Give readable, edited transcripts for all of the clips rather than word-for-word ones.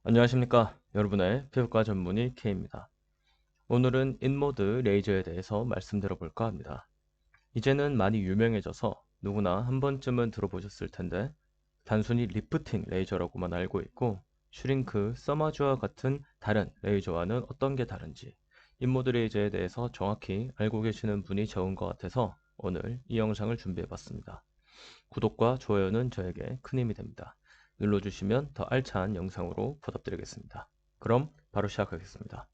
안녕하십니까. 여러분의 피부과 전문의 K입니다. 오늘은 인모드 레이저에 대해서 말씀드려볼까 합니다. 이제는 많이 유명해져서 누구나 한 번쯤은 들어보셨을 텐데 단순히 리프팅 레이저라고만 알고 있고 슈링크, 써마주와 같은 다른 레이저와는 어떤 게 다른지 인모드 레이저에 대해서 정확히 알고 계시는 분이 적은 것 같아서 오늘 이 영상을 준비해봤습니다. 구독과 좋아요는 저에게 큰 힘이 됩니다. 눌러주시면 더 알찬 영상으로 보답드리겠습니다. 그럼 바로 시작하겠습니다.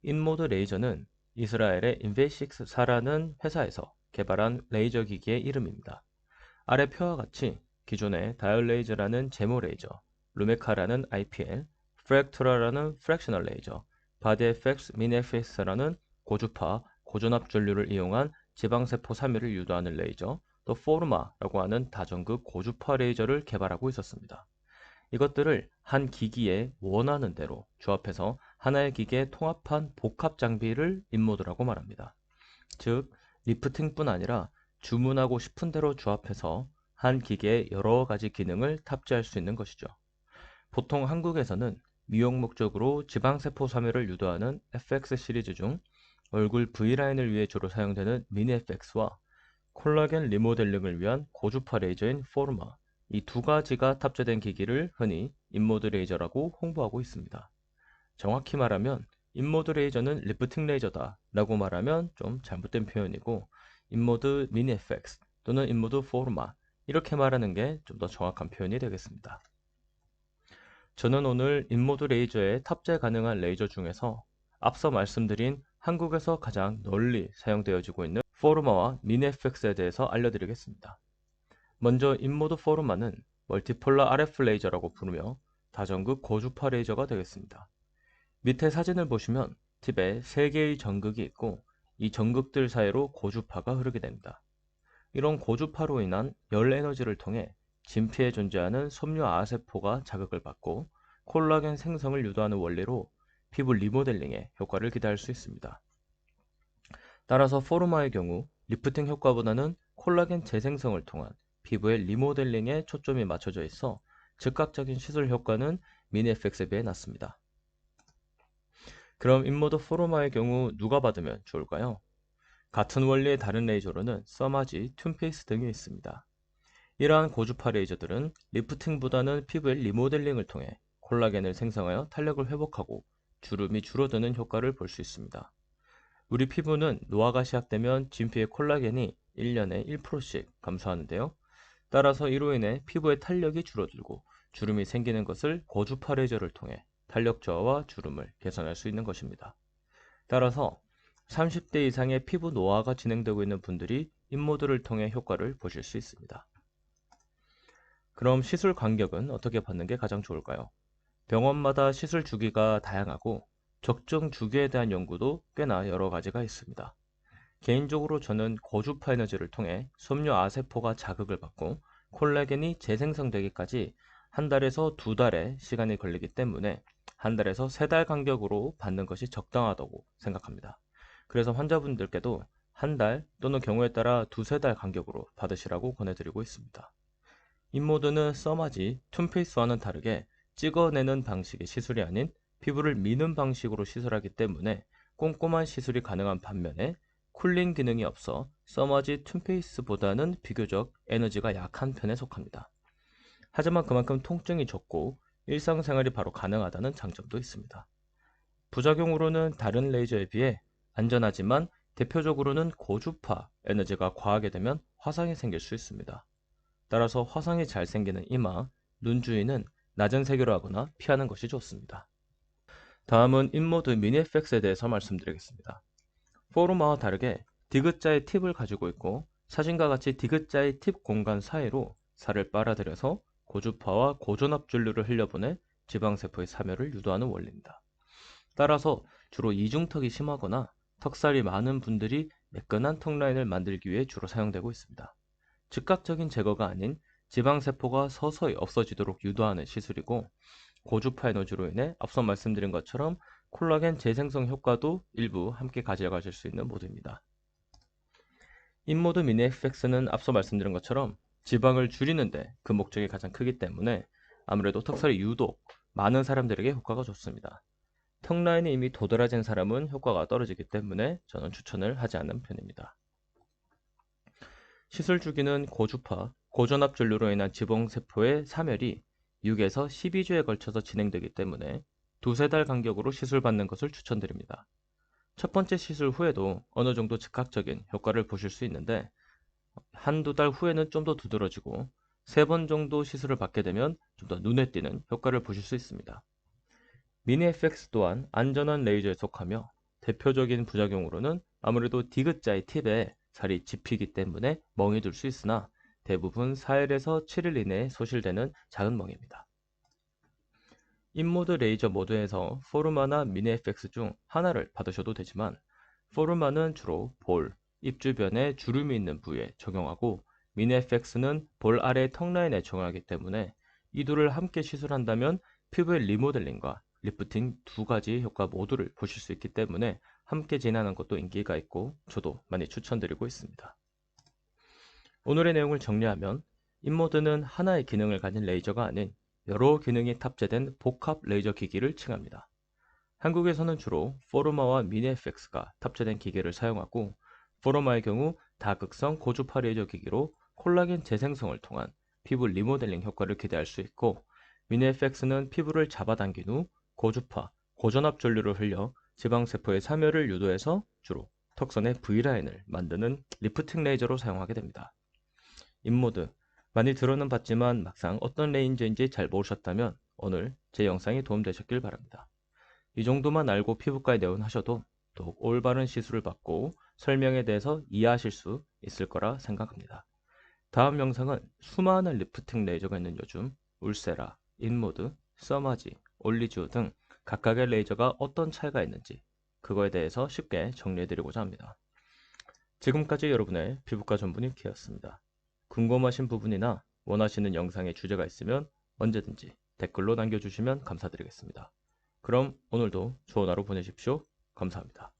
인모드 레이저는 이스라엘의 인베식스사라는 회사에서 개발한 레이저 기기의 이름입니다. 아래 표와 같이 기존의 다이얼 레이저라는 제모 레이저, 루메카라는 IPL, 프랙투라라는 프랙셔널 레이저, 바디 에펙스 미네피스라는 고주파, 고전압 전류를 이용한 지방세포 사멸을 유도하는 레이저, 또 포르마라고 하는 다전극 고주파 레이저를 개발하고 있었습니다. 이것들을 한 기기에 원하는 대로 조합해서 하나의 기계에 통합한 복합 장비를 인모드라고 말합니다. 즉, 리프팅뿐 아니라 주문하고 싶은 대로 조합해서 한 기계에 여러 가지 기능을 탑재할 수 있는 것이죠. 보통 한국에서는 미용 목적으로 지방세포 사멸을 유도하는 FX 시리즈 중 얼굴 V라인을 위해 주로 사용되는 미니 FX와 콜라겐 리모델링을 위한 고주파 레이저인 포르마, 이 두 가지가 탑재된 기기를 흔히 인모드 레이저라고 홍보하고 있습니다. 정확히 말하면 인모드 레이저는 리프팅 레이저다 라고 말하면 좀 잘못된 표현이고 인모드 미니 FX 또는 인모드 포르마 이렇게 말하는 게 좀 더 정확한 표현이 되겠습니다. 저는 오늘 인모드 레이저에 탑재 가능한 레이저 중에서 앞서 말씀드린 한국에서 가장 널리 사용되어지고 있는 포르마와 미니 FX에 대해서 알려드리겠습니다. 먼저 인모드 포르마는 멀티폴러 RF 레이저라고 부르며 다전극 고주파 레이저가 되겠습니다. 밑에 사진을 보시면 팁에 3개의 전극이 있고 이 전극들 사이로 고주파가 흐르게 됩니다. 이런 고주파로 인한 열 에너지를 통해 진피에 존재하는 섬유아세포가 자극을 받고 콜라겐 생성을 유도하는 원리로 피부 리모델링에 효과를 기대할 수 있습니다. 따라서 포르마의 경우 리프팅 효과보다는 콜라겐 재생성을 통한 피부의 리모델링에 초점이 맞춰져 있어 즉각적인 시술 효과는 미니 FX에 비해 낮습니다. 그럼 인모드 포르마의 경우 누가 받으면 좋을까요? 같은 원리의 다른 레이저로는 써마지, 튠페이스 등이 있습니다. 이러한 고주파 레이저들은 리프팅보다는 피부의 리모델링을 통해 콜라겐을 생성하여 탄력을 회복하고 주름이 줄어드는 효과를 볼 수 있습니다. 우리 피부는 노화가 시작되면 진피의 콜라겐이 1년에 1%씩 감소하는데요. 따라서 이로 인해 피부의 탄력이 줄어들고 주름이 생기는 것을 고주파 레이저를 통해 탄력 저하와 주름을 개선할 수 있는 것입니다. 따라서 30대 이상의 피부 노화가 진행되고 있는 분들이 인모드를 통해 효과를 보실 수 있습니다. 그럼 시술 간격은 어떻게 받는 게 가장 좋을까요? 병원마다 시술 주기가 다양하고 적정 주기에 대한 연구도 꽤나 여러 가지가 있습니다. 개인적으로 저는 고주파 에너지를 통해 섬유 아세포가 자극을 받고 콜라겐이 재생성되기까지 한 달에서 두 달의 시간이 걸리기 때문에 한 달에서 세 달 간격으로 받는 것이 적당하다고 생각합니다. 그래서 환자분들께도 한 달 또는 경우에 따라 두세 달 간격으로 받으시라고 권해드리고 있습니다. 인모드는 써마지, 튠페이스와는 다르게 찍어내는 방식의 시술이 아닌 피부를 미는 방식으로 시술하기 때문에 꼼꼼한 시술이 가능한 반면에 쿨링 기능이 없어 써마지 튠페이스보다는 비교적 에너지가 약한 편에 속합니다. 하지만 그만큼 통증이 적고 일상생활이 바로 가능하다는 장점도 있습니다. 부작용으로는 다른 레이저에 비해 안전하지만 대표적으로는 고주파 에너지가 과하게 되면 화상이 생길 수 있습니다. 따라서 화상이 잘 생기는 이마, 눈 주위는 낮은 세교로 하거나 피하는 것이 좋습니다. 다음은 인모드 미니 FX에 대해서 말씀드리겠습니다. 포르마와 다르게 디귿자의 팁을 가지고 있고 사진과 같이 디귿자의 팁 공간 사이로 살을 빨아들여서 고주파와 고전압 전류를 흘려보내 지방세포의 사멸을 유도하는 원리입니다. 따라서 주로 이중턱이 심하거나 턱살이 많은 분들이 매끈한 턱라인을 만들기 위해 주로 사용되고 있습니다. 즉각적인 제거가 아닌 지방세포가 서서히 없어지도록 유도하는 시술이고 고주파 에너지로 인해 앞서 말씀드린 것처럼 콜라겐 재생성 효과도 일부 함께 가져가실 수 있는 모드입니다. 인모드 미니 FX는 앞서 말씀드린 것처럼 지방을 줄이는데 그 목적이 가장 크기 때문에 아무래도 턱살이 유독 많은 사람들에게 효과가 좋습니다. 턱 라인이 이미 도드라진 사람은 효과가 떨어지기 때문에 저는 추천을 하지 않는 편입니다. 시술 주기는 고주파, 고전압 전류로 인한 지방세포의 사멸이 6에서 12주에 걸쳐서 진행되기 때문에 두세 달 간격으로 시술받는 것을 추천드립니다. 첫 번째 시술 후에도 어느 정도 즉각적인 효과를 보실 수 있는데 한두 달 후에는 좀 더 두드러지고 세 번 정도 시술을 받게 되면 좀 더 눈에 띄는 효과를 보실 수 있습니다. 미니 FX 또한 안전한 레이저에 속하며 대표적인 부작용으로는 아무래도 디귿자의 팁에 살이 집히기 때문에 멍이 들 수 있으나 대부분 4일에서 7일 이내에 소실되는 작은 멍입니다. 인모드 레이저 모드에서 포르마나 미니 FX 중 하나를 받으셔도 되지만 포르마는 주로 볼, 입 주변에 주름이 있는 부위에 적용하고 미니 FX는 볼 아래 턱 라인에 적용하기 때문에 이 둘을 함께 시술한다면 피부의 리모델링과 리프팅 두 가지 효과 모두를 보실 수 있기 때문에 함께 진행하는 것도 인기가 있고 저도 많이 추천드리고 있습니다. 오늘의 내용을 정리하면 인모드는 하나의 기능을 가진 레이저가 아닌 여러 기능이 탑재된 복합 레이저 기기를 칭합니다. 한국에서는 주로 포르마와 미니FX가 탑재된 기계를 사용하고 포르마의 경우 다극성 고주파 레이저 기기로 콜라겐 재생성을 통한 피부 리모델링 효과를 기대할 수 있고 미니FX는 피부를 잡아당긴 후 고주파, 고전압 전류를 흘려 지방세포의 사멸을 유도해서 주로 턱선의 V라인을 만드는 리프팅 레이저로 사용하게 됩니다. 인모드 많이 들어는 봤지만 막상 어떤 레인저인지 잘 모르셨다면 오늘 제 영상이 도움되셨길 바랍니다. 이 정도만 알고 피부과에 내원하셔도 더욱 올바른 시술을 받고 설명에 대해서 이해하실 수 있을 거라 생각합니다. 다음 영상은 수많은 리프팅 레이저가 있는 요즘 울세라, 인모드, 써마지, 올리지오 등 각각의 레이저가 어떤 차이가 있는지 그거에 대해서 쉽게 정리해드리고자 합니다. 지금까지 여러분의 피부과 전문의 K였습니다. 궁금하신 부분이나 원하시는 영상의 주제가 있으면 언제든지 댓글로 남겨주시면 감사드리겠습니다. 그럼 오늘도 좋은 하루 보내십시오. 감사합니다.